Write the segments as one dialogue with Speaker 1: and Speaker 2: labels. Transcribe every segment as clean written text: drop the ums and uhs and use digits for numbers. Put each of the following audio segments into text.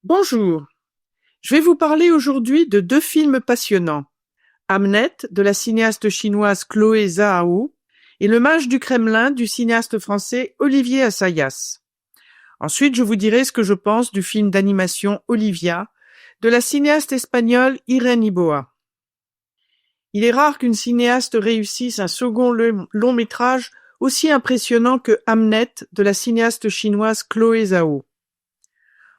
Speaker 1: Bonjour, je vais vous parler aujourd'hui de deux films passionnants. Hamnet de la cinéaste chinoise Chloé Zhao et Le Mage du Kremlin du cinéaste français Olivier Assayas. Ensuite, je vous dirai ce que je pense du film d'animation Olivia de la cinéaste espagnole Irene Iboa. Il est rare qu'une cinéaste réussisse un second long métrage aussi impressionnant que Hamnet de la cinéaste chinoise Chloé Zhao.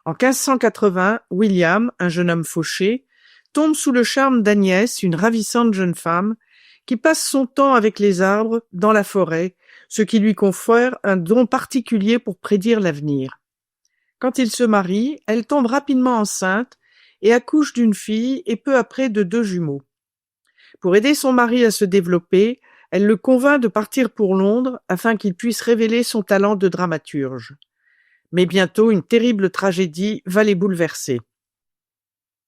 Speaker 1: En 1580, William, un jeune homme fauché, tombe sous le charme d'Agnès, une ravissante jeune femme, qui passe son temps avec les arbres, dans la forêt, ce qui lui confère un don particulier pour prédire l'avenir. Quand il se marie, elle tombe rapidement enceinte et accouche d'une fille et peu après de deux jumeaux. Pour aider son mari à se développer, elle le convainc de partir pour Londres afin qu'il puisse révéler son talent de dramaturge. Mais bientôt une terrible tragédie va les bouleverser.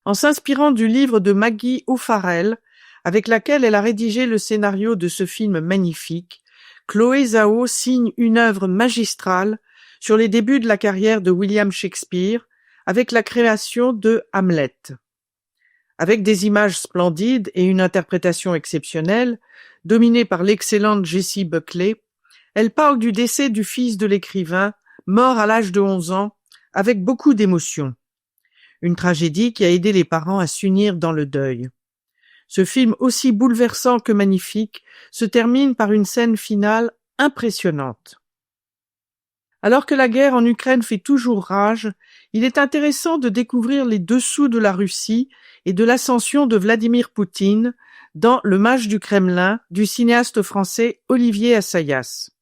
Speaker 1: En s'inspirant du livre de Maggie O'Farrell, avec laquelle elle a rédigé le scénario de ce film magnifique, Chloé Zhao signe une œuvre magistrale sur les débuts de la carrière de William Shakespeare, avec la création de Hamlet. Avec des images splendides et une interprétation exceptionnelle, dominée par l'excellente Jessie Buckley, elle parle du décès du fils de l'écrivain, mort à l'âge de 11 ans, avec beaucoup d'émotion. Une tragédie qui a aidé les parents à s'unir dans le deuil. Ce film, aussi bouleversant que magnifique, se termine par une scène finale impressionnante. Alors que la guerre en Ukraine fait toujours rage, il est intéressant de découvrir les dessous de la Russie et de l'ascension de Vladimir Poutine dans Le Mage du Kremlin du cinéaste français Olivier Assayas.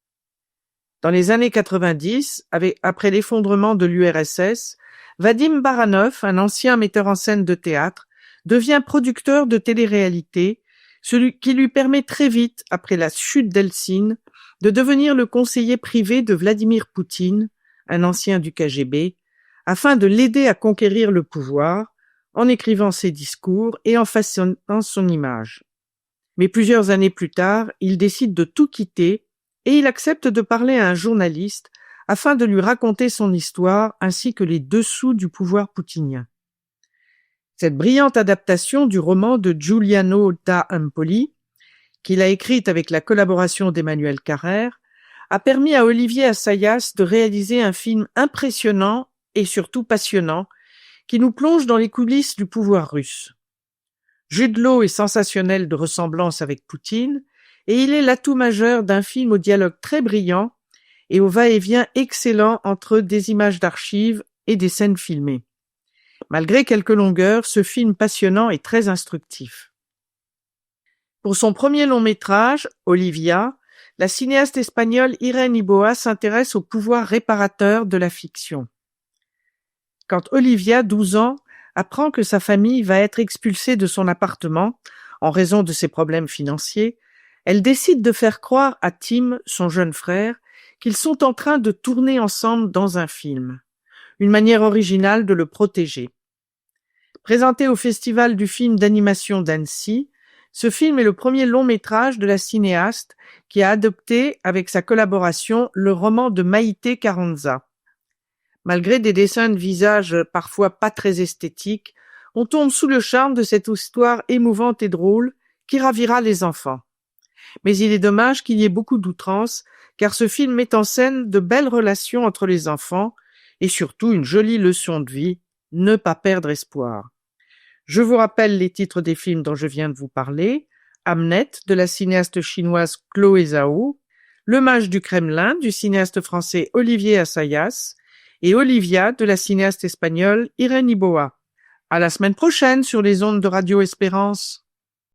Speaker 1: Dans les années 90, après l'effondrement de l'URSS, Vadim Baranov, un ancien metteur en scène de théâtre, devient producteur de télé-réalité, ce qui lui permet très vite, après la chute d'Eltsine, de devenir le conseiller privé de Vladimir Poutine, un ancien du KGB, afin de l'aider à conquérir le pouvoir, en écrivant ses discours et en façonnant son image. Mais plusieurs années plus tard, il décide de tout quitter et il accepte de parler à un journaliste afin de lui raconter son histoire ainsi que les dessous du pouvoir poutinien. Cette brillante adaptation du roman de Giuliano da Empoli, qu'il a écrite avec la collaboration d'Emmanuel Carrère, a permis à Olivier Assayas de réaliser un film impressionnant et surtout passionnant qui nous plonge dans les coulisses du pouvoir russe. Jude Law est sensationnel de ressemblance avec Poutine et il est l'atout majeur d'un film au dialogue très brillant et au va-et-vient excellent entre des images d'archives et des scènes filmées. Malgré quelques longueurs, ce film passionnant est très instructif. Pour son premier long métrage, Olivia, la cinéaste espagnole Irene Iboa s'intéresse au pouvoir réparateur de la fiction. Quand Olivia, 12 ans, apprend que sa famille va être expulsée de son appartement en raison de ses problèmes financiers, elle décide de faire croire à Tim, son jeune frère, qu'ils sont en train de tourner ensemble dans un film. Une manière originale de le protéger. Présenté au Festival du film d'animation d'Annecy, ce film est le premier long-métrage de la cinéaste qui a adopté, avec sa collaboration, le roman de Maïté Carranza. Malgré des dessins de visage parfois pas très esthétiques, on tombe sous le charme de cette histoire émouvante et drôle qui ravira les enfants. Mais il est dommage qu'il y ait beaucoup d'outrance, car ce film met en scène de belles relations entre les enfants et surtout une jolie leçon de vie, ne pas perdre espoir. Je vous rappelle les titres des films dont je viens de vous parler: Hamnet de la cinéaste chinoise Chloé Zhao, Le Mage du Kremlin du cinéaste français Olivier Assayas et Olivia de la cinéaste espagnole Irene Iboa. À la semaine prochaine sur les ondes de Radio Espérance.